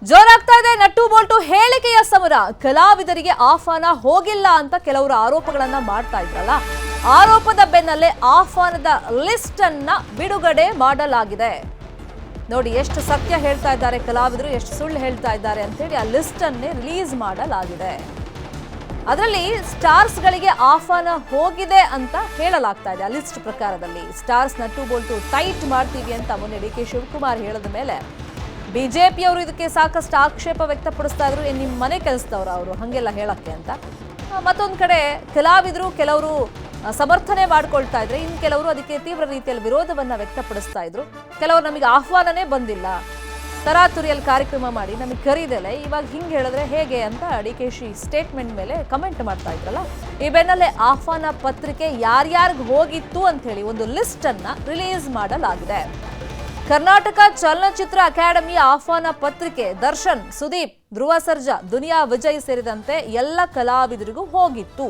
ಜೋರಾಗ್ತಾ ಇದೆ nut Bolt ಹೇಳಿಕೆಯ ಸಮರ. ಕಲಾವಿದರಿಗೆ ಆಹ್ವಾನ ಹೋಗಿಲ್ಲ ಅಂತ ಕೆಲವರು ಆರೋಪಗಳನ್ನ ಮಾಡ್ತಾ ಇದ್ರಲ್ಲ, ಆರೋಪದ ಬೆನ್ನಲ್ಲೇ ಆಹ್ವಾನದ ಲಿಸ್ಟ್ ಅನ್ನ ಬಿಡುಗಡೆ ಮಾಡಲಾಗಿದೆ. ನೋಡಿ ಎಷ್ಟು ಸತ್ಯ ಹೇಳ್ತಾ ಇದ್ದಾರೆ ಕಲಾವಿದರು, ಎಷ್ಟು ಸುಳ್ಳು ಹೇಳ್ತಾ ಇದ್ದಾರೆ ಅಂತ ಹೇಳಿ ಆ ಲಿಸ್ಟ್ ಅನ್ನೇ ರಿಲೀಸ್ ಮಾಡಲಾಗಿದೆ. ಅದರಲ್ಲಿ ಸ್ಟಾರ್ಸ್ ಗಳಿಗೆ ಆಹ್ವಾನ ಹೋಗಿದೆ ಅಂತ ಹೇಳಲಾಗ್ತಾ ಇದೆ. ಆ ಲಿಸ್ಟ್ ಪ್ರಕಾರದಲ್ಲಿ ಸ್ಟಾರ್ಸ್ ನಟ್ಟು ಬೋಲ್ಟು ಟೈಟ್ ಮಾಡ್ತೀವಿ ಅಂತ ಮೊನ್ನೆ ಡಿ.ಕೆ. ಶಿವಕುಮಾರ್ ಹೇಳಿದ ಮೇಲೆ ಬಿಜೆಪಿಯವರು ಇದಕ್ಕೆ ಸಾಕಷ್ಟು ಆಕ್ಷೇಪ ವ್ಯಕ್ತಪಡಿಸ್ತಾ ಇದ್ರು. ನಿಮ್ಮ ಮನೆ ಕೆಲಸದವರು ಅವರು ಹಂಗೆಲ್ಲ ಹೇಳಕ್ಕೆ ಅಂತ. ಮತ್ತೊಂದು ಕಡೆ ಕಲಾವಿದರು ಕೆಲವರು ಸಮರ್ಥನೆ ಮಾಡ್ಕೊಳ್ತಾ ಇದ್ರೆ, ಇನ್ನು ಕೆಲವರು ಅದಕ್ಕೆ ತೀವ್ರ ರೀತಿಯಲ್ಲಿ ವಿರೋಧವನ್ನ ವ್ಯಕ್ತಪಡಿಸ್ತಾ ಇದ್ರು. ಕೆಲವರು ನಮಗೆ ಆಹ್ವಾನನೇ ಬಂದಿಲ್ಲ, ತರಾತುರಿಯಲ್ಲಿ ಕಾರ್ಯಕ್ರಮ ಮಾಡಿ ನಮಗೆ ಕರೀದಲೆ, ಇವಾಗ ಹಿಂಗೆ ಹೇಳಿದ್ರೆ ಹೇಗೆ ಅಂತ ಡಿ.ಕೆ.ಶಿ ಸ್ಟೇಟ್ಮೆಂಟ್ ಮೇಲೆ ಕಮೆಂಟ್ ಮಾಡ್ತಾ ಇದ್ರಲ್ಲ. ಈ ಬೆನ್ನಲ್ಲೇ ಆಹ್ವಾನ ಪತ್ರಿಕೆ ಯಾರ್ಯಾರಿಗೆ ಹೋಗಿತ್ತು ಅಂತ ಹೇಳಿ ಒಂದು ಲಿಸ್ಟ್ ಅನ್ನ ರಿಲೀಸ್ ಮಾಡಲಾಗಿದೆ. ಕರ್ನಾಟಕ ಚಲನಚಿತ್ರ ಅಕಾಡೆಮಿಯ ಆಹ್ವಾನ ಪತ್ರಿಕೆ ದರ್ಶನ್, ಸುದೀಪ್, ಧ್ರುವ ಸರ್ಜಾ, ದುನಿಯಾ ವಿಜಯ್ ಸೇರಿದಂತೆ ಎಲ್ಲ ಕಲಾವಿದರಿಗೂ ಹೋಗಿತ್ತು.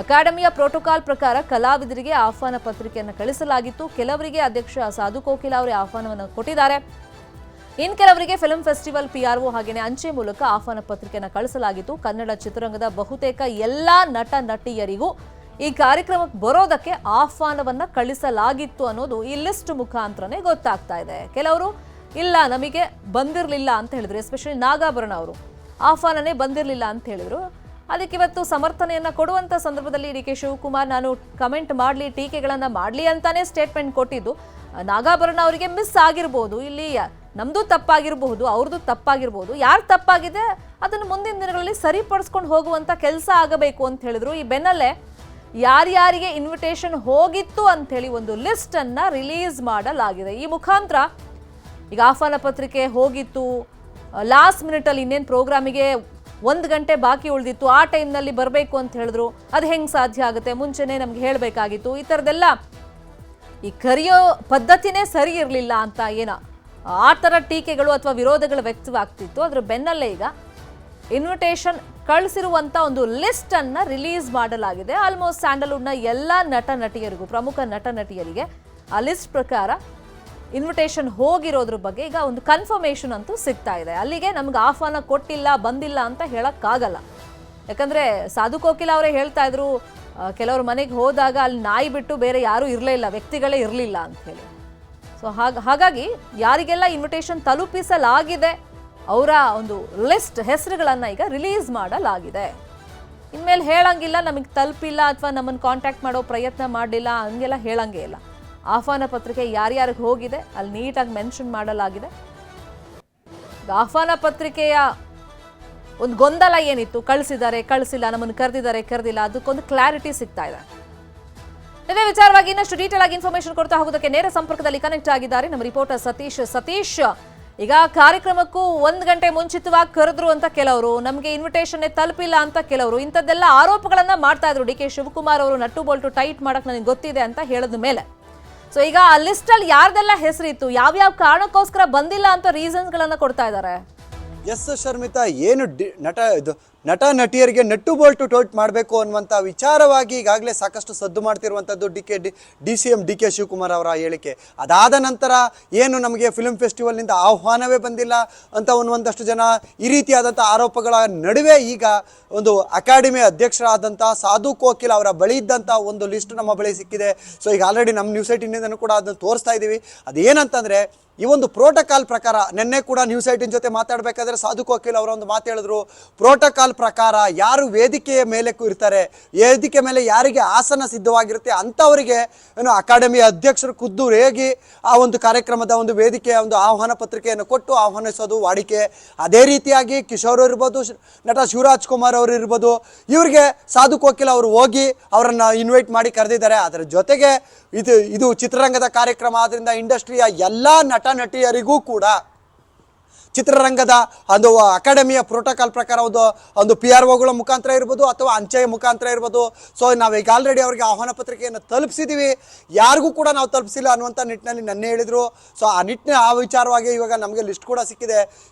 ಅಕಾಡೆಮಿಯ ಪ್ರೋಟೋಕಾಲ್ ಪ್ರಕಾರ ಕಲಾವಿದರಿಗೆ ಆಹ್ವಾನ ಪತ್ರಿಕೆಯನ್ನು ಕಳಿಸಲಾಗಿತ್ತು. ಕೆಲವರಿಗೆ ಅಧ್ಯಕ್ಷ ಸಾಧು ಕೋಕಿಲ ಅವರೇ ಆಹ್ವಾನವನ್ನು ಕೊಟ್ಟಿದ್ದಾರೆ. ಇನ್ನು ಕೆಲವರಿಗೆ ಫಿಲ್ಮ್ ಫೆಸ್ಟಿವಲ್ PRO ಹಾಗೆಯೇ ಅಂಚೆ ಮೂಲಕ ಆಹ್ವಾನ ಪತ್ರಿಕೆಯನ್ನು ಕಳಿಸಲಾಗಿತ್ತು. ಕನ್ನಡ ಚಿತ್ರರಂಗದ ಬಹುತೇಕ ಎಲ್ಲಾ ನಟ ನಟಿಯರಿಗೂ ಈ ಕಾರ್ಯಕ್ರಮಕ್ಕೆ ಬರೋದಕ್ಕೆ ಆಹ್ವಾನವನ್ನ ಕಳಿಸಲಾಗಿತ್ತು ಅನ್ನೋದು ಈ ಲಿಸ್ಟ್ ಮುಖಾಂತರನೇ ಗೊತ್ತಾಗ್ತಾ ಇದೆ. ಕೆಲವರು ಇಲ್ಲ ನಮಗೆ ಬಂದಿರಲಿಲ್ಲ ಅಂತ ಹೇಳಿದ್ರು. ಎಸ್ಪೆಷಲಿ ನಾಗಾಭರಣ ಅವರು ಆಹ್ವಾನನೇ ಬಂದಿರಲಿಲ್ಲ ಅಂತ ಹೇಳಿದ್ರು. ಅದಕ್ಕೆ ಇವತ್ತು ಸಮರ್ಥನೆಯನ್ನ ಕೊಡುವಂತ ಸಂದರ್ಭದಲ್ಲಿ ಡಿ.ಕೆ. ಶಿವಕುಮಾರ್ ನಾನು ಕಮೆಂಟ್ ಮಾಡಲಿ, ಟೀಕೆಗಳನ್ನ ಮಾಡಲಿ ಅಂತಾನೆ ಸ್ಟೇಟ್ಮೆಂಟ್ ಕೊಟ್ಟಿದ್ದು. ನಾಗಾಭರಣ ಅವರಿಗೆ ಮಿಸ್ ಆಗಿರ್ಬೋದು, ಇಲ್ಲಿ ನಮ್ದು ತಪ್ಪಾಗಿರಬಹುದು, ಅವ್ರದ್ದು ತಪ್ಪಾಗಿರ್ಬೋದು. ಯಾರು ತಪ್ಪಾಗಿದೆ ಅದನ್ನು ಮುಂದಿನ ದಿನಗಳಲ್ಲಿ ಸರಿಪಡಿಸ್ಕೊಂಡು ಹೋಗುವಂತ ಕೆಲಸ ಆಗಬೇಕು ಅಂತ ಹೇಳಿದ್ರು. ಈ ಬೆನ್ನಲ್ಲೇ ಯಾರ್ಯಾರಿಗೆ ಇನ್ವಿಟೇಷನ್ ಹೋಗಿತ್ತು ಅಂತ ಹೇಳಿ ಒಂದು ಲಿಸ್ಟ್ ಅನ್ನ ರಿಲೀಸ್ ಮಾಡಲಾಗಿದೆ. ಈ ಮುಖಾಂತರ ಈಗ ಆಹ್ವಾನ ಪತ್ರಿಕೆ ಹೋಗಿತ್ತು, ಲಾಸ್ಟ್ ಮಿನಿಟ್ ಅಲ್ಲಿ ಇನ್ನೇನು ಪ್ರೋಗ್ರಾಮಿಗೆ 1 ಗಂಟೆ ಬಾಕಿ ಉಳಿದಿತ್ತು, ಆ ಟೈಮ್ನಲ್ಲಿ ಬರಬೇಕು ಅಂತ ಹೇಳಿದ್ರು. ಅದು ಹೆಂಗೆ ಸಾಧ್ಯ ಆಗುತ್ತೆ, ಮುಂಚೆನೆ ನಮ್ಗೆ ಹೇಳಬೇಕಾಗಿತ್ತು. ಈ ಥರದ್ದೆಲ್ಲ ಈ ಕರೆಯೋ ಪದ್ಧತಿನೇ ಸರಿ ಇರಲಿಲ್ಲ ಅಂತ ಆ ಥರ ಟೀಕೆಗಳು ಅಥವಾ ವಿರೋಧಗಳು ವ್ಯಕ್ತವಾಗ್ತಿತ್ತು. ಅದ್ರ ಬೆನ್ನಲ್ಲೇ ಈಗ ಇನ್ವಿಟೇಷನ್ ಕಳಿಸಿರುವಂತ ಒಂದು ಲಿಸ್ಟ್ ಅನ್ನ ರಿಲೀಸ್ ಮಾಡಲಾಗಿದೆ. ಆಲ್ಮೋಸ್ಟ್ ಸ್ಯಾಂಡಲ್ವುಡ್ನ ಎಲ್ಲ ನಟ ನಟಿಯರಿಗೂ, ಪ್ರಮುಖ ನಟ ನಟಿಯರಿಗೆ ಆ ಲಿಸ್ಟ್ ಪ್ರಕಾರ ಇನ್ವಿಟೇಷನ್ ಹೋಗಿರೋದ್ರ ಬಗ್ಗೆ ಈಗ ಒಂದು ಕನ್ಫರ್ಮೇಷನ್ ಅಂತೂ ಸಿಗ್ತಾ ಇದೆ. ಅಲ್ಲಿಗೆ ನಮ್ಗೆ ಆಹ್ವಾನ ಕೊಟ್ಟಿಲ್ಲ, ಬಂದಿಲ್ಲ ಅಂತ ಹೇಳಕ್ಕಾಗಲ್ಲ. ಯಾಕಂದ್ರೆ ಸಾಧು ಕೋಕಿಲ ಅವರೇ ಹೇಳ್ತಾ ಇದ್ರು, ಕೆಲವ್ರ ಮನೆಗೆ ಹೋದಾಗ ಅಲ್ಲಿ ನಾಯಿ ಬಿಟ್ಟು ಬೇರೆ ಯಾರೂ ಇರಲೇ ಇಲ್ಲ, ವ್ಯಕ್ತಿಗಳೇ ಇರಲಿಲ್ಲ ಅಂತ ಹೇಳಿ. ಸೊ ಹಾಗಾಗಿ ಯಾರಿಗೆಲ್ಲ ಇನ್ವಿಟೇಷನ್ ತಲುಪಿಸಲಾಗಿದೆ ಅವರ ಒಂದು ಲಿಸ್ಟ್ ಹೆಸರುಗಳನ್ನ ಈಗ ರಿಲೀಸ್ ಮಾಡಲಾಗಿದೆ. ಇನ್ಮೇಲೆ ಹೇಳಂಗಿಲ್ಲ ನಮಗೆ ತಲುಪಿಲ್ಲ ಅಥವಾ ನಮ್ಮನ್ನು ಕಾಂಟ್ಯಾಕ್ಟ್ ಮಾಡೋ ಪ್ರಯತ್ನ ಮಾಡಲಿಲ್ಲ ಹಂಗೆಲ್ಲ ಹೇಳಂಗೇ ಇಲ್ಲ. ಆಹ್ವಾನ ಪತ್ರಿಕೆ ಯಾರ್ಯಾರಿಗೆ ಹೋಗಿದೆ ಅಲ್ಲಿ ನೀಟಾಗಿ ಮೆನ್ಷನ್ ಮಾಡಲಾಗಿದೆ. ಆಹ್ವಾನ ಪತ್ರಿಕೆಯ ಒಂದು ಗೊಂದಲ ಏನಿತ್ತು, ಕಳಿಸಿದ್ದಾರೆ ಕಳಿಸಿಲ್ಲ, ನಮ್ಮನ್ನು ಕರೆದಿಲ್ಲ, ಅದಕ್ಕೊಂದು ಕ್ಲಾರಿಟಿ ಸಿಗ್ತಾ ಇದೆ. ಇದೇ ವಿಚಾರವಾಗಿ ಇನ್ನಷ್ಟು ಡೀಟೇಲ್ ಆಗಿ ಇನ್ಫಾರ್ಮೇಶನ್ ಕೊಡ್ತಾ ಹೋಗೋದಕ್ಕೆ ನೇರ ಸಂಪರ್ಕದಲ್ಲಿ ಕನೆಕ್ಟ್ ಆಗಿದ್ದಾರೆ ನಮ್ಮ ರಿಪೋರ್ಟರ್ ಸತೀಶ್. ಈಗ ಕಾರ್ಯಕ್ರಮಕ್ಕೂ 1 ಗಂಟೆ ಮುಂಚಿತವಾಗಿ ಕರೆದ್ರು ಅಂತ ಕೆಲವರು, ನಮಗೆ ಇನ್ವಿಟೇಷನ್ ತಲುಪಿಲ್ಲ ಅಂತ ಕೆಲವರು, ಇಂಥದ್ದೆಲ್ಲ ಆರೋಪಗಳನ್ನ ಮಾಡ್ತಾ ಇದ್ರು. ಡಿ.ಕೆ. ಶಿವಕುಮಾರ್ ಅವರು ನಟ್ಟು ಬೋಲ್ಟು ಟೈಟ್ ಮಾಡಕ್ ನನಗೆ ಗೊತ್ತಿದೆ ಅಂತ ಹೇಳಿದ ಮೇಲೆ ಸೊ ಈಗ ಆ ಲಿಸ್ಟ್ ಅಲ್ಲಿ ಯಾರ್ದೆಲ್ಲ ಹೆಸರಿತ್ತು, ಯಾವ್ಯಾವ ಕಾರಣಕ್ಕೋಸ್ಕರ ಬಂದಿಲ್ಲ ಅಂತ ರೀಸನ್ಸ್ ಗಳನ್ನ ಕೊಡ್ತಾ ಇದ್ದಾರೆ. ಎಸ್ ಶರ್ಮಿತಾ, ಏನು ನಟ ನಟಿಯರಿಗೆ ನಟ್ಟು ಬೋಲ್ಟು ಟೋಟ್ ಮಾಡಬೇಕು ಅನ್ನುವಂಥ ವಿಚಾರವಾಗಿ ಈಗಾಗಲೇ ಸಾಕಷ್ಟು ಸದ್ದು ಮಾಡ್ತಿರುವಂಥದ್ದು ಡಿ.ಸಿ.ಎಂ ಡಿ.ಕೆ. ಶಿವಕುಮಾರ್ ಅವರ ಹೇಳಿಕೆ. ಅದಾದ ನಂತರ ಏನು ನಮಗೆ ಫಿಲ್ಮ್ ಫೆಸ್ಟಿವಲ್ನಿಂದ ಆಹ್ವಾನವೇ ಬಂದಿಲ್ಲ ಅಂತ ಒಂದಷ್ಟು ಜನ ಈ ರೀತಿಯಾದಂಥ ಆರೋಪಗಳ ನಡುವೆ ಈಗ ಒಂದು ಅಕಾಡೆಮಿ ಅಧ್ಯಕ್ಷರಾದಂಥ ಸಾಧು ಕೋಕಿಲ ಅವರ ಬಳಿ ಇದ್ದಂಥ ಒಂದು ಲಿಸ್ಟ್ ನಮ್ಮ ಬಳಿ ಸಿಕ್ಕಿದೆ. ಸೊ ಈಗ ಆಲ್ರೆಡಿ ನಮ್ಮ ನ್ಯೂಸ್ 18 ಕೂಡ ಅದನ್ನು ತೋರಿಸ್ತಾ ಇದ್ದೀವಿ. ಅದೇನಂತಂದರೆ ಈ ಒಂದು ಪ್ರೋಟೋಕಾಲ್ ಪ್ರಕಾರ, ನಿನ್ನೆ ಕೂಡ ನ್ಯೂಸ್ 18 ಜೊತೆ ಮಾತಾಡಬೇಕಾದ್ರೆ ಸಾಧು ಕೋಕಿಲ್ ಅವರ ಒಂದು ಮಾತು ಹೇಳಿದ್ರು. ಪ್ರೋಟೋಕಾಲ್ ಪ್ರಕಾರ ಯಾರು ವೇದಿಕೆಯ ಮೇಲೆ ಇರ್ತಾರೆ, ವೇದಿಕೆ ಮೇಲೆ ಯಾರಿಗೆ ಆಸನ ಸಿದ್ಧವಾಗಿರುತ್ತೆ ಅಂಥವರಿಗೆ ಏನು ಅಕಾಡೆಮಿಯ ಅಧ್ಯಕ್ಷರು ಖುದ್ದು ಹೇಗೆ ಆ ಒಂದು ಕಾರ್ಯಕ್ರಮದ ಒಂದು ವೇದಿಕೆಯ ಒಂದು ಆಹ್ವಾನ ಪತ್ರಿಕೆಯನ್ನು ಕೊಟ್ಟು ಆಹ್ವಾನಿಸೋದು ವಾಡಿಕೆ. ಅದೇ ರೀತಿಯಾಗಿ ಕಿಶೋರ್ ಇರ್ಬೋದು, ನಟ ಶಿವರಾಜ್ ಕುಮಾರ್ ಅವರು ಇರ್ಬೋದು, ಇವರಿಗೆ ಸಾಧು ಕೋಕಿಲ್ ಅವರು ಹೋಗಿ ಅವರನ್ನು ಇನ್ವೈಟ್ ಮಾಡಿ ಕರೆದಿದ್ದಾರೆ. ಅದರ ಜೊತೆಗೆ ಇದು ಚಿತ್ರರಂಗದ ಕಾರ್ಯಕ್ರಮ ಆದ್ರಿಂದ ಇಂಡಸ್ಟ್ರಿಯ ಎಲ್ಲ ನಟ ನಟಿಯರಿಗೂ ಕೂಡ ಚಿತ್ರರಂಗದ ಒಂದು ಅಕಾಡೆಮಿಯ ಪ್ರೋಟೋಕಾಲ್ ಪ್ರಕಾರ ಒಂದು PROಗಳ ಮುಖಾಂತರ ಇರ್ಬೋದು ಅಥವಾ ಅಂಚೆಯ ಮುಖಾಂತರ ಇರ್ಬೋದು. ಸೊ ನಾವೀಗ ಆಲ್ರೆಡಿ ಅವರಿಗೆ ಆಹ್ವಾನ ಪತ್ರಿಕೆಯನ್ನು ತಲುಪಿಸಿದ್ದೀವಿ, ಯಾರಿಗೂ ಕೂಡ ನಾವು ತಲುಪಿಸಿಲ್ಲ ಅನ್ನುವಂಥ ನಿಟ್ಟಿನಲ್ಲಿ ನನ್ನ ಹೇಳಿದರು. ಸೊ ಆ ವಿಚಾರವಾಗಿ ಇವಾಗ ನಮಗೆ ಲಿಸ್ಟ್ ಕೂಡ ಸಿಕ್ಕಿದೆ.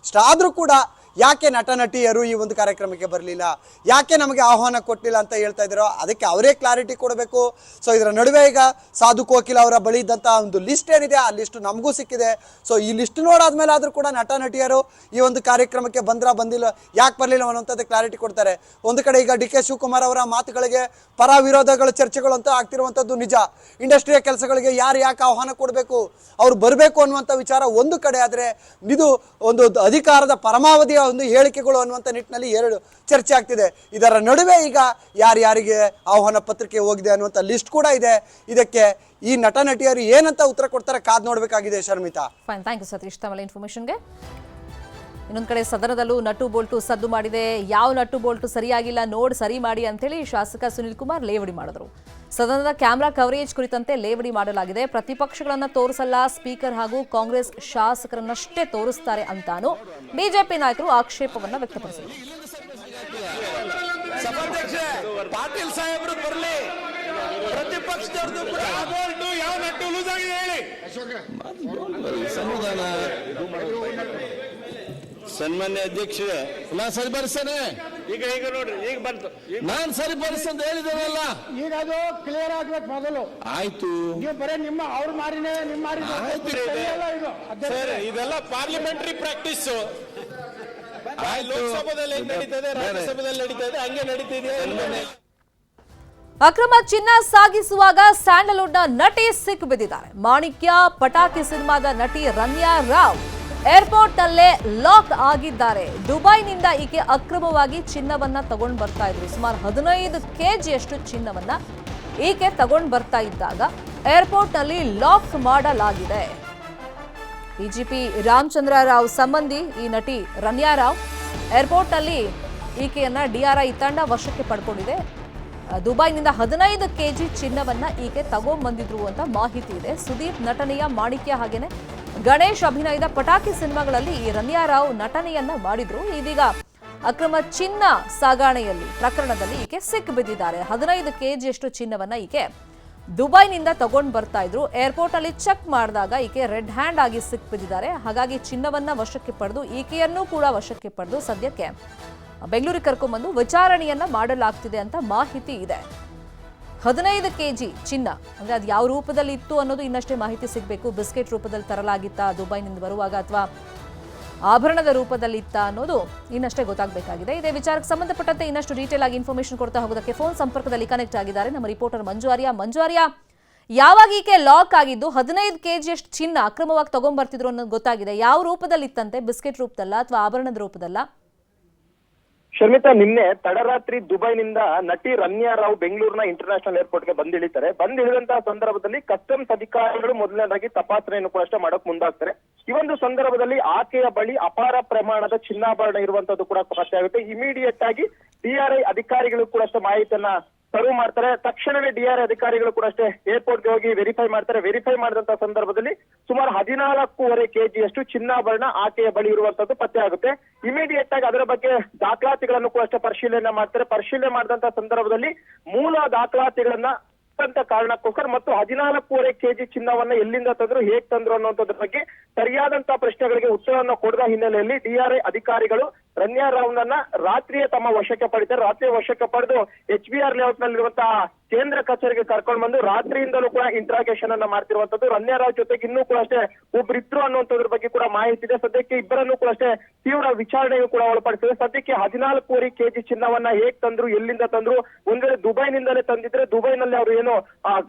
ಆದರೂ ಕೂಡ ಯಾಕೆ ನಟ ನಟಿಯರು ಈ ಒಂದು ಕಾರ್ಯಕ್ರಮಕ್ಕೆ ಬರಲಿಲ್ಲ, ಯಾಕೆ ನಮಗೆ ಆಹ್ವಾನ ಕೊಟ್ಟಿಲ್ಲ ಅಂತ ಹೇಳ್ತಾ ಇದ್ದಾರೋ ಅದಕ್ಕೆ ಅವರೇ ಕ್ಲಾರಿಟಿ ಕೊಡಬೇಕು. ಸೊ ಇದರ ನಡುವೆ ಈಗ ಸಾಧು ಕೋಕಿಲ ಅವರ ಬಳಿ ಇದ್ದಂಥ ಒಂದು ಲಿಸ್ಟ್ ಏನಿದೆ ಆ ಲಿಸ್ಟ್ ನಮಗೂ ಸಿಕ್ಕಿದೆ. ಸೊ ಈ ಲಿಸ್ಟ್ ನೋಡಾದ್ಮೇಲೆ ಆದರೂ ಕೂಡ ನಟ ನಟಿಯರು ಈ ಒಂದು ಕಾರ್ಯಕ್ರಮಕ್ಕೆ ಬಂದಿಲ್ಲ, ಯಾಕೆ ಬರಲಿಲ್ಲ ಅನ್ನೋಂಥದ್ದು ಕ್ಲಾರಿಟಿ ಕೊಡ್ತಾರೆ. ಒಂದು ಕಡೆ ಈಗ ಡಿ ಕೆ ಶಿವಕುಮಾರ್ ಅವರ ಮಾತುಗಳಿಗೆ ಪರ ವಿರೋಧಗಳು ಚರ್ಚೆಗಳು ಅಂತ ಆಗ್ತಿರುವಂಥದ್ದು ನಿಜ. ಇಂಡಸ್ಟ್ರಿಯ ಕೆಲಸಗಳಿಗೆ ಯಾಕೆ ಆಹ್ವಾನ ಕೊಡಬೇಕು, ಅವ್ರು ಬರಬೇಕು ಅನ್ನುವಂಥ ವಿಚಾರ ಒಂದು ಕಡೆ ಆದರೆ, ಇದು ಒಂದು ಅಧಿಕಾರದ ಪರಮಾವಧಿಯ ಒಂದು ಹೇಳಿಕೆಗಳು ಅನ್ನುವಂಥ ನಿಟ್ಟಿನಲ್ಲಿ ಎರಡು ಚರ್ಚೆ ಆಗ್ತಿದೆ. ಇದರ ನಡುವೆ ಈಗ ಯಾರ್ಯಾರಿಗೆ ಆಹ್ವಾನ ಪತ್ರಿಕೆ ಹೋಗಿದೆ ಅನ್ನುವಂಥ ಲಿಸ್ಟ್ ಕೂಡ ಇದೆ. ಇದಕ್ಕೆ ಈ ನಟ ನಟಿಯರು ಏನಂತ ಉತ್ತರ ಕೊಡ್ತಾರೆ ಕಾದ್ ನೋಡ್ಬೇಕಾಗಿದೆ. Sharmita, fine, thank you Satish ತಮ್ಮ ಇನ್ಫಾರ್ಮೇಶನ್ಗೆ. ಇನ್ನೊಂದು ಕಡೆ ಸದನದಲ್ಲೂ ನಟು ಬೋಲ್ಟು ಸದ್ದು ಮಾಡಿದೆ. ಯಾವ ನಟು ಬೋಲ್ಟು ಸರಿಯಾಗಿಲ್ಲ ನೋಡಿ ಸರಿ ಮಾಡಿ ಅಂತೇಳಿ ಶಾಸಕ ಸುನಿಲ್ ಕುಮಾರ್ ಲೇವಡಿ ಮಾಡಿದ್ರು. ಸದನದ ಕ್ಯಾಮೆರಾ ಕವರೇಜ್ ಕುರಿತಂತೆ ಲೇವಡಿ ಮಾಡಲಾಗಿದೆ. ಪ್ರತಿಪಕ್ಷಗಳನ್ನ ತೋರಿಸಲ್ಲ, ಸ್ಪೀಕರ್ ಹಾಗೂ ಕಾಂಗ್ರೆಸ್ ಶಾಸಕರನ್ನಷ್ಟೇ ತೋರಿಸ್ತಾರೆ ಅಂತಾನು ಬಿಜೆಪಿ ನಾಯಕರು ಆಕ್ಷೇಪವನ್ನ ವ್ಯಕ್ತಪಡಿಸಿದರು. ಪಾಟೀಲ್ ಸಾಹೇಬರು ಬರಲಿ, ಪ್ರತಿಪಕ್ಷದವ್ರದ್ದು ಕೂಡ ಯಾವ ನಟ್ಟು ಲೂಸ್ ಆಗಿದೆ ಹೇಳಿ. ಸಂವಿಧಾನ ಸನ್ಮಾನ್ಯ ಅಧ್ಯಕ್ಷರೇ, ನಾ ಸರಿಪಡಿಸ್ತೇನೆ. ಈಗ ನೋಡ್ರಿ, ಈಗ ಬಂತು, ನಾನ್ ಸರಿಪಡಿಸ ಅಂತ ಹೇಳಿದ್ದೇನಲ್ಲ. ಈಗ ಅದು ಕ್ಲಿಯರ್ ಆಗ್ಬೇಕು ಮೊದಲು. ಆಯ್ತು, ನೀವು ಬರೀ ನಿಮ್ಮ ಅವ್ರ ಮಾರಿನೇ ನಿಮ್ಮ ಮಾರಿ ಇದೆಲ್ಲ ಪಾರ್ಲಿಮೆಂಟರಿ ಪ್ರಾಕ್ಟೀಸ್. ಲೋಕಸಭಾದಲ್ಲಿ ಏನ್ ನಡೀತದೆ, ರಾಜ್ಯಸಭೆಯಲ್ಲಿ ನಡೀತದೆ, ಹಂಗೆ ನಡೀತಿದೆ. ಅಕ್ರಮ ಚಿನ್ನ ಸಾಗಿಸುವಾಗ ಸ್ಯಾಂಡಲ್ವುಡ್ನ ನಟಿ ಸಿಕ್ಕು ಬಿದ್ದಿದ್ದಾರೆ. ಮಾಣಿಕ್ಯ ಪಟಾಕಿ ಸಿನಿಮಾದ ನಟಿ ರನ್ಯಾ ರಾವ್ ಏರ್ಪೋರ್ಟ್ ನಲ್ಲೇ ಲಾಕ್ ಆಗಿದ್ದಾರೆ. ದುಬೈನಿಂದ ಈಕೆ ಅಕ್ರಮವಾಗಿ ಚಿನ್ನವನ್ನ ತಗೊಂಡು ಬರ್ತಾ ಇದ್ರು. ಸುಮಾರು 15 ಕೆಜಿಯಷ್ಟು ಚಿನ್ನವನ್ನ ಈಕೆ ತಗೊಂಡು ಬರ್ತಾ ಇದ್ದಾಗ ಏರ್ಪೋರ್ಟ್ ನಲ್ಲಿ ಲಾಕ್ ಮಾಡಲಾಗಿದೆ. ಡಿಜಿಪಿ ರಾಮಚಂದ್ರ ರಾವ್ ಸಂಬಂಧಿ ಈ ನಟಿ ರನ್ಯಾ ರಾವ್ ಏರ್ಪೋರ್ಟ್ ನಲ್ಲಿ ಈಕೆಯನ್ನ ಡಿಆರ್ಐ ತಂಡ ವಶಕ್ಕೆ ಪಡ್ಕೊಂಡಿದೆ. ದುಬೈನಿಂದ 15 ಕೆಜಿ ಚಿನ್ನವನ್ನ ಈಕೆ ತಗೊಂಡ್ಬಂದಿದ್ರು ಅಂತ ಮಾಹಿತಿ ಇದೆ. ಸುದೀಪ್ ನಟನೆಯ ಮಾಣಿಕ್ಯ ಹಾಗೇನೆ ಗಣೇಶ್ ಅಭಿನಯದ ಪಟಾಕಿ ಸಿನಿಮಾಗಳಲ್ಲಿ ಈ ರನ್ಯಾ ರಾವ್ ನಟನೆಯನ್ನ ಮಾಡಿದ್ರು. ಇದೀಗ ಅಕ್ರಮ ಚಿನ್ನ ಸಾಗಾಣೆಯಲ್ಲಿ ಪ್ರಕರಣದಲ್ಲಿ ಈಕೆ ಸಿಕ್ಕು ಬಿದ್ದಿದ್ದಾರೆ. 15 ಕೆಜಿಯಷ್ಟು ಚಿನ್ನವನ್ನ ಈಕೆ ದುಬೈನಿಂದ ತಗೊಂಡು ಬರ್ತಾ ಇದ್ರು. ಏರ್ಪೋರ್ಟ್ ಅಲ್ಲಿ ಚೆಕ್ ಮಾಡಿದಾಗ ಈಕೆ ರೆಡ್ ಹ್ಯಾಂಡ್ ಆಗಿ ಸಿಕ್ಕು ಬಿದ್ದಿದ್ದಾರೆ. ಹಾಗಾಗಿ ಚಿನ್ನವನ್ನ ವಶಕ್ಕೆ ಪಡೆದು ಈಕೆಯನ್ನು ಕೂಡ ವಶಕ್ಕೆ ಪಡೆದು ಸದ್ಯಕ್ಕೆ ಬೆಂಗಳೂರಿಗೆ ಕರ್ಕೊಂಡ್ಬಂದು ವಿಚಾರಣೆಯನ್ನ ಮಾಡಲಾಗ್ತಿದೆ ಅಂತ ಮಾಹಿತಿ ಇದೆ. 15 ಕೆಜಿ ಚಿನ್ನ ಅಂದ್ರೆ ಅದು ಯಾವ ರೂಪದಲ್ಲಿ ಇತ್ತು ಅನ್ನೋದು ಇನ್ನಷ್ಟೇ ಮಾಹಿತಿ ಸಿಗಬೇಕು. ಬಿಸ್ಕೆಟ್ ರೂಪದಲ್ಲಿ ತರಲಾಗಿತ್ತಾ ದುಬೈನಿಂದ ಬರುವಾಗ, ಅಥವಾ ಆಭರಣದ ರೂಪದಲ್ಲಿ ಇತ್ತ ಅನ್ನೋದು ಇನ್ನಷ್ಟೇ ಗೊತ್ತಾಗಬೇಕಾಗಿದೆ. ಇದೇ ವಿಚಾರಕ್ಕೆ ಸಂಬಂಧಪಟ್ಟಂತೆ ಇನ್ನಷ್ಟು ಡೀಟೇಲ್ ಆಗಿ ಇನ್ಫಾರ್ಮೇಶನ್ ಕೊಡ್ತಾ ಹೋಗೋದಕ್ಕೆ ಫೋನ್ ಸಂಪರ್ಕದಲ್ಲಿ ಕನೆಕ್ಟ್ ಆಗಿದ್ದಾರೆ ನಮ್ಮ ರಿಪೋರ್ಟರ್ ಮಂಜು ಆರ್ಯ. ಯಾವಾಗ ಈಕೆ ಲಾಕ್ ಆಗಿದ್ದು 15 ಕೆಜಿಯಷ್ಟು ಚಿನ್ನ ಅಕ್ರಮವಾಗಿ ತಗೊಂಡ್ಬರ್ತಿದ್ರು ಅನ್ನೋದು ಗೊತ್ತಾಗಿದೆ. ಯಾವ ರೂಪದಲ್ಲಿ ಇತ್ತಂತೆ? ಬಿಸ್ಕೆಟ್ ರೂಪದಲ್ಲ ಅಥವಾ ಆಭರಣದ ರೂಪದಲ್ಲ? ಶರ್ಮಿತಾ, ನಿನ್ನೆ ತಡರಾತ್ರಿ ದುಬೈನಿಂದ ನಟಿ ರನ್ಯಾ ರಾವ್ ಬೆಂಗಳೂರಿನ ಇಂಟರ್ನ್ಯಾಷನಲ್ ಏರ್ಪೋರ್ಟ್ಗೆ ಬಂದಿಳಿತಾರೆ. ಬಂದಿಳಿದಂತಹ ಸಂದರ್ಭದಲ್ಲಿ ಕಸ್ಟಮ್ಸ್ ಅಧಿಕಾರಿಗಳು ಮೊದಲನೇದಾಗಿ ತಪಾಸಣೆಯನ್ನು ಕೂಡ ಅಷ್ಟೇ ಮಾಡಕ್ ಮುಂದಾಗ್ತಾರೆ. ಈ ಒಂದು ಸಂದರ್ಭದಲ್ಲಿ ಆಕೆಯ ಬಳಿ ಅಪಾರ ಪ್ರಮಾಣದ ಚಿನ್ನಾಭರಣ ಇರುವಂತದ್ದು ಕೂಡ ಪತ್ತೆಯಾಗುತ್ತೆ. ಇಮಿಡಿಯೇಟ್ ಆಗಿ ಡಿಆರ್ಐ ಅಧಿಕಾರಿಗಳು ಕೂಡ ಅಷ್ಟೇ ಮಾಹಿತಿಯನ್ನ ಸರ್ವ್ ಮಾಡ್ತಾರೆ. ತಕ್ಷಣವೇ ಡಿಆರ್ಐ ಅಧಿಕಾರಿಗಳು ಕೂಡ ಅಷ್ಟೇ ಏರ್ಪೋರ್ಟ್ಗೆ ಹೋಗಿ ವೆರಿಫೈ ಮಾಡ್ತಾರೆ. ವೆರಿಫೈ ಮಾಡಿದಂತಹ ಸಂದರ್ಭದಲ್ಲಿ ಸುಮಾರು 14.5 ಕೆಜಿಯಷ್ಟು ಚಿನ್ನಾಭರಣ ಆಕೆಯ ಬಳಿ ಇರುವಂತದ್ದು ಪತ್ತೆ ಆಗುತ್ತೆ. ಇಮಿಡಿಯೇಟ್ ಆಗಿ ಅದರ ಬಗ್ಗೆ ದಾಖಲಾತಿಗಳನ್ನು ಕೂಡ ಅಷ್ಟೇ ಪರಿಶೀಲನೆ ಮಾಡ್ತಾರೆ. ಪರಿಶೀಲನೆ ಮಾಡಿದಂತಹ ಸಂದರ್ಭದಲ್ಲಿ ಮೂಲ ದಾಖಲಾತಿಗಳನ್ನ ಅಂತ ಕಾರಣಕ್ಕೋಸ್ಕರ ಮತ್ತು 14.5 ಕೆಜಿ ಚಿನ್ನವನ್ನ ಎಲ್ಲಿಂದ ತಂದ್ರು, ಹೇಗ್ ತಂದ್ರು ಅನ್ನುವಂಥದ್ರ ಬಗ್ಗೆ ಸರಿಯಾದಂತಹ ಪ್ರಶ್ನೆಗಳಿಗೆ ಉತ್ತರವನ್ನು ಕೊಡದ ಹಿನ್ನೆಲೆಯಲ್ಲಿ ಡಿಆರ್ಐ ಅಧಿಕಾರಿಗಳು ರನ್ಯಾ ರಾವ್ನನ್ನ ರಾತ್ರಿಯೇ ತಮ್ಮ ವಶಕ್ಕೆ ಪಡಿತಾರೆ. ರಾತ್ರಿ ವಶಕ್ಕೆ ಪಡೆದು HBR ಲೇಔಟ್ ನಲ್ಲಿರುವಂತಹ ಕೇಂದ್ರ ಕಚೇರಿಗೆ ಕರ್ಕೊಂಡು ಬಂದು ರಾತ್ರಿಯಿಂದಲೂ ಕೂಡ ಇಂಟ್ರಾಗೇಷನ್ ಅನ್ನ ಮಾಡ್ತಿರುವಂತದ್ದು. ರನ್ಯಾ ರಾವ್ ಜೊತೆಗೆ ಇನ್ನೂ ಕೂಡ ಅಷ್ಟೇ ಒಬ್ರಿದ್ರು ಅನ್ನುವಂಥದ್ರ ಬಗ್ಗೆ ಕೂಡ ಮಾಹಿತಿ ಇದೆ. ಸದ್ಯಕ್ಕೆ ಇಬ್ಬರನ್ನು ಕೂಡ ಅಷ್ಟೇ ತೀವ್ರ ವಿಚಾರಣೆಗೂ ಕೂಡ ಒಳಪಡಿಸಿದೆ. ಸದ್ಯಕ್ಕೆ 14.5 ಕೆಜಿ ಚಿನ್ನವನ್ನ ಹೇಗ್ ತಂದ್ರು, ಎಲ್ಲಿಂದ ತಂದ್ರು, ಒಂದ್ ವೇಳೆ ದುಬೈನಿಂದಲೇ ತಂದಿದ್ರೆ ದುಬೈನಲ್ಲಿ ಅವರು ಏನು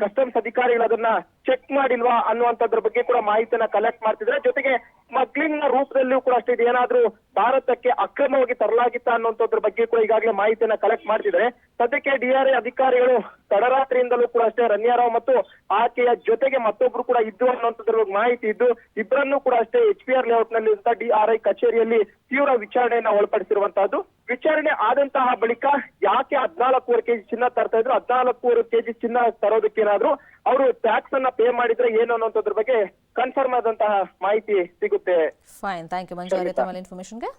ಕಸ್ಟಮ್ಸ್ ಅಧಿಕಾರಿಗಳು ಅದನ್ನ ಚೆಕ್ ಮಾಡಿಲ್ವಾ ಅನ್ನುವಂಥದ್ರ ಬಗ್ಗೆ ಕೂಡ ಮಾಹಿತಿಯನ್ನ ಕಲೆಕ್ಟ್ ಮಾಡ್ತಿದ್ರೆ. ಜೊತೆಗೆ ಸ್ಮಗ್ಲಿಂಗ್ ನ ರೂಪದಲ್ಲಿಯೂ ಕೂಡ ಅಷ್ಟೇ ಇದೇನಾದ್ರೂ ಭಾರತಕ್ಕೆ ಅಕ್ರಮವಾಗಿ ತರಲಾಗಿತ್ತ ಅನ್ನುವಂಥದ್ರ ಬಗ್ಗೆ ಕೂಡ ಈಗಾಗಲೇ ಮಾಹಿತಿಯನ್ನ ಕಲೆಕ್ಟ್ ಮಾಡ್ತಿದ್ದಾರೆ. ಸದ್ಯಕ್ಕೆ ಡಿಆರ್ಐ ಅಧಿಕಾರಿಗಳು ತಡರಾತ್ರಿಯಿಂದಲೂ ಕೂಡ ಅಷ್ಟೇ ರನ್ಯಾ ರಾವ್ ಮತ್ತು ಆಕೆಯ ಜೊತೆಗೆ ಮತ್ತೊಬ್ರು ಕೂಡ ಇದ್ದು ಅನ್ನುವಂಥದ್ರ ಬಗ್ಗೆ ಮಾಹಿತಿ ಇದ್ದು ಇಬ್ಬರನ್ನೂ ಕೂಡ ಅಷ್ಟೇ HBR ಲೇಔಟ್ ನಲ್ಲಿ DRI ಕಚೇರಿಯಲ್ಲಿ ತೀವ್ರ ವಿಚಾರಣೆಯನ್ನ ಒಳಪಡಿಸಿರುವಂತಹದ್ದು. ವಿಚಾರಣೆ ಆದಂತಹ ಬಳಿಕ ಯಾಕೆ 14.5 ಕೆಜಿ ಚಿನ್ನ ತರ್ತಾ ಇದ್ರು, 14.5 ಕೆಜಿ ಚಿನ್ನ ತರೋದಕ್ಕೇನಾದ್ರೂ ಅವರು ಟ್ಯಾಕ್ಸ್ ಅನ್ನ ಪೇ ಮಾಡಿದ್ರೆ ಏನು ಅನ್ನುವಂಥದ್ರ ಬಗ್ಗೆ ಕನ್ಫರ್ಮ್ ಆದಂತಹ ಮಾಹಿತಿ ಸಿಗುತ್ತೆ. ಫೈನ್, ಥ್ಯಾಂಕ್ ಯು ಮಂಜು ಆರ್ಯ ತಮ್ಮ ಇನ್ಫಾರ್ಮೇಶನ್ಗೆ.